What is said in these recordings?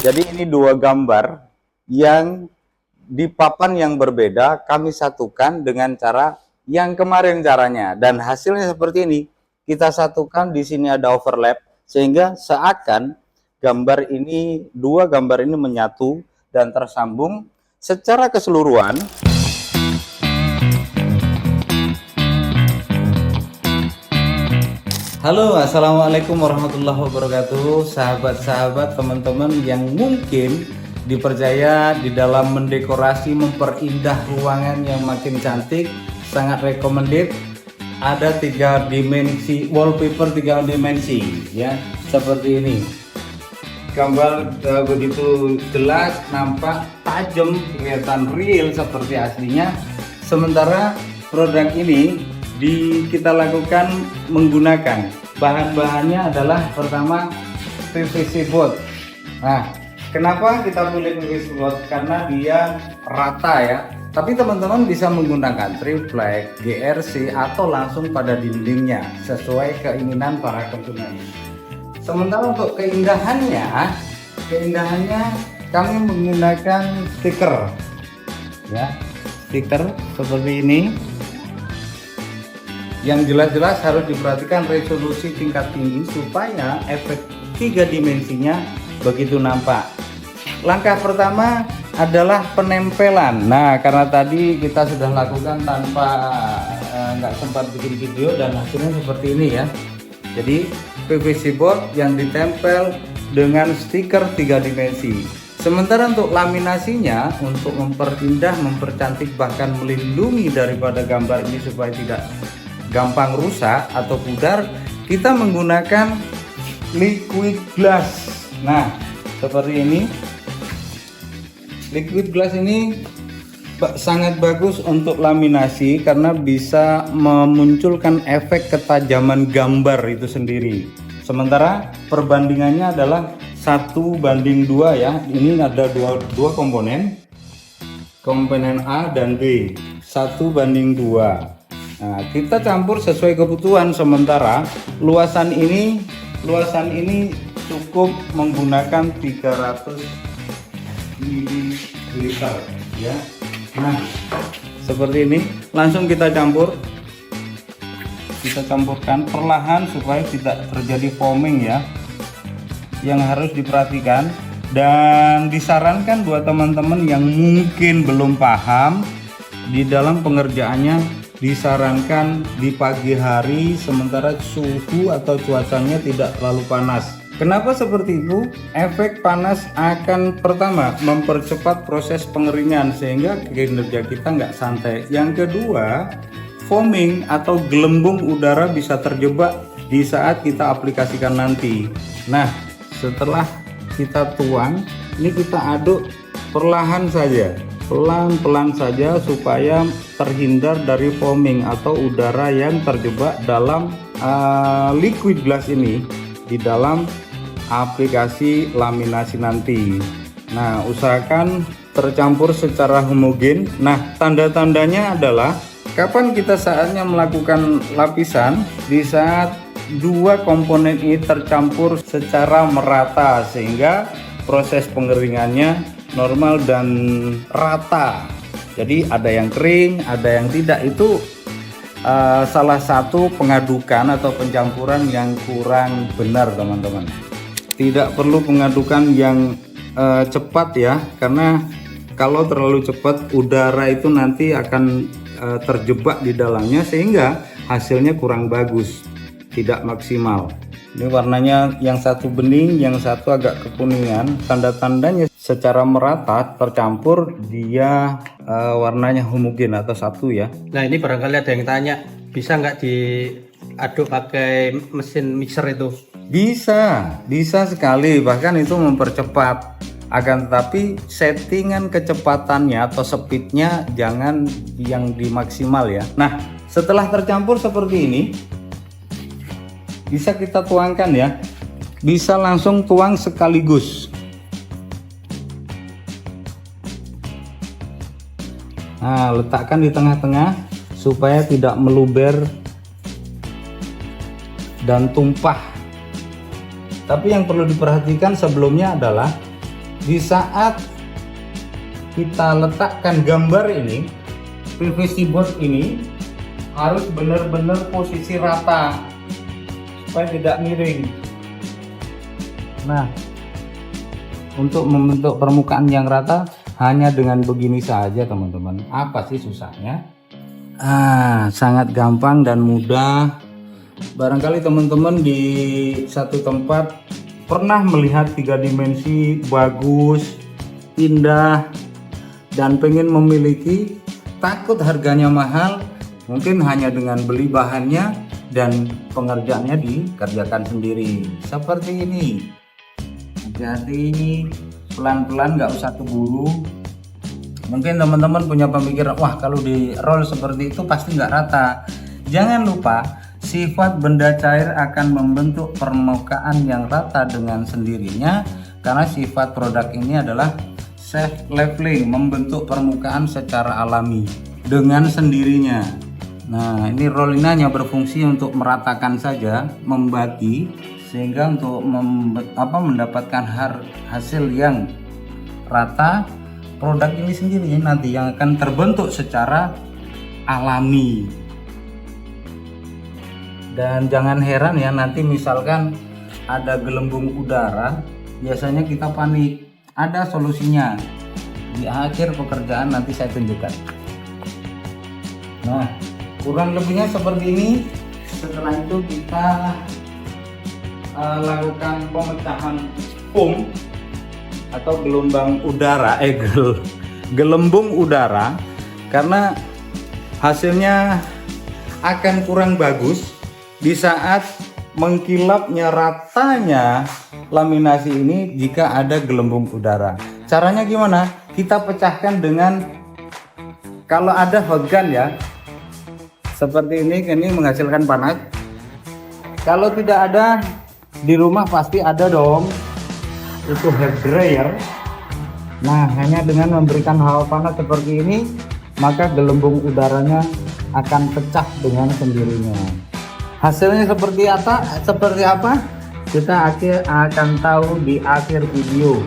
Jadi ini dua gambar yang di papan yang berbeda kami satukan dengan cara yang kemarin caranya, dan hasilnya seperti ini. Kita satukan, di sini ada overlap sehingga seakan dua gambar ini menyatu dan tersambung secara keseluruhan. Halo, assalamualaikum warahmatullahi wabarakatuh, sahabat-sahabat, teman-teman yang mungkin dipercaya di dalam mendekorasi, memperindah ruangan yang makin cantik. Sangat recommended. Ada 3 dimensi wallpaper, 3 dimensi ya, seperti ini. Gambar begitu jelas, nampak tajam, kelihatan real seperti aslinya. Sementara produk ini kita lakukan menggunakan bahan-bahannya adalah pertama PVC board. Nah, kenapa kita pilih PVC board? Karena dia rata ya. Tapi teman-teman bisa menggunakan triplek, GRC atau langsung pada dindingnya sesuai keinginan para konsumen. Sementara untuk keindahannya kami menggunakan stiker ya, stiker seperti ini. Yang jelas-jelas harus diperhatikan resolusi tingkat tinggi supaya efek 3 dimensinya begitu nampak. Langkah pertama adalah penempelan. Nah, karena tadi kita sudah lakukan tanpa nggak sempat bikin video dan hasilnya seperti ini ya. Jadi PVC board yang ditempel dengan stiker 3 dimensi. Sementara untuk laminasinya, untuk memperindah, mempercantik, bahkan melindungi daripada gambar ini supaya tidak gampang rusak atau pudar, kita menggunakan liquid glass. Nah, seperti ini. Liquid glass ini sangat bagus untuk laminasi karena bisa memunculkan efek ketajaman gambar itu sendiri. Sementara perbandingannya adalah 1:2 ya. Ini ada dua komponen A dan B, 1:2. Nah, kita campur sesuai kebutuhan. Sementara luasan ini cukup menggunakan 300 ml ya. Nah, seperti ini langsung kita campurkan perlahan supaya tidak terjadi foaming ya. Yang harus diperhatikan dan disarankan buat teman-teman yang mungkin belum paham, di dalam pengerjaannya disarankan di pagi hari sementara suhu atau cuacanya tidak terlalu panas. Kenapa seperti itu? Efek panas akan pertama mempercepat proses pengeringan sehingga kinerja kita nggak santai. Yang kedua, foaming atau gelembung udara bisa terjebak di saat kita aplikasikan nanti. Nah, setelah kita tuang, ini kita aduk perlahan saja, pelan-pelan saja supaya terhindar dari foaming atau udara yang terjebak dalam liquid glass ini di dalam aplikasi laminasi nanti. Nah, usahakan tercampur secara homogen. Nah, tanda-tandanya adalah kapan kita saatnya melakukan lapisan, di saat dua komponen ini tercampur secara merata sehingga proses pengeringannya normal dan rata. Jadi ada yang kering, ada yang tidak. Itu salah satu pengadukan atau pencampuran yang kurang benar teman-teman. Tidak perlu pengadukan yang cepat ya, karena kalau terlalu cepat udara itu nanti akan terjebak di dalamnya sehingga hasilnya kurang bagus, tidak maksimal. Ini warnanya yang satu bening, yang satu agak kekuningan. Tanda-tandanya secara merata tercampur, dia warnanya homogen atau satu ya. Nah, ini barangkali ada yang tanya, bisa nggak diaduk pakai mesin mixer itu? Bisa sekali, bahkan itu mempercepat. Akan tetapi settingan kecepatannya atau speednya jangan yang dimaksimal ya. Nah, setelah tercampur seperti ini, bisa kita tuangkan ya, bisa langsung tuang sekaligus. Nah, letakkan di tengah-tengah supaya tidak meluber dan tumpah. Tapi yang perlu diperhatikan sebelumnya adalah di saat kita letakkan gambar ini, PVC board ini harus benar-benar posisi rata supaya tidak miring. Nah, untuk membentuk permukaan yang rata hanya dengan begini saja teman-teman. Apa sih susahnya? Sangat gampang dan mudah. Barangkali teman-teman di satu tempat pernah melihat 3 dimensi bagus, indah, dan pengen memiliki, takut harganya mahal, mungkin hanya dengan beli bahannya dan pengerjaannya dikerjakan sendiri seperti ini. Jadi pelan-pelan, nggak usah keburu. Mungkin teman-teman punya pemikiran, wah kalau di roll seperti itu pasti nggak rata. Jangan lupa, sifat benda cair akan membentuk permukaan yang rata dengan sendirinya, karena sifat produk ini adalah self leveling, membentuk permukaan secara alami dengan sendirinya. Nah, ini roll ini hanya berfungsi untuk meratakan saja, membagi, sehingga untuk mendapatkan hasil yang rata. Produk ini sendiri nanti yang akan terbentuk secara alami. Dan jangan heran ya, nanti misalkan ada gelembung udara, biasanya kita panik. Ada solusinya di akhir pekerjaan, nanti saya tunjukkan. Nah, kurang lebihnya seperti ini. Setelah itu kita lakukan pemecahan foam atau gelombang udara, gelembung udara, karena hasilnya akan kurang bagus di saat mengkilapnya ratanya laminasi ini jika ada gelembung udara. Caranya gimana? Kita pecahkan dengan, kalau ada hot gun ya, seperti ini menghasilkan panas. Kalau tidak ada, di rumah pasti ada dong, itu hair dryer. Nah, hanya dengan memberikan hawa panas seperti ini, maka gelembung udaranya akan pecah dengan sendirinya. Hasilnya seperti apa? Kita akan tahu di akhir video.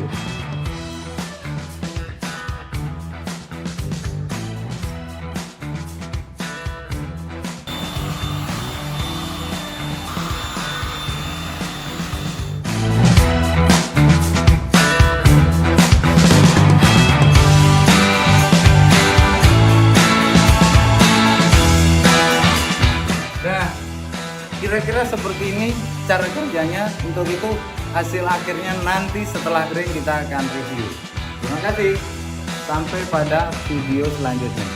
Kira-kira seperti ini cara kerjanya. Untuk itu hasil akhirnya nanti setelah kering kita akan review. Terima kasih, sampai pada video selanjutnya.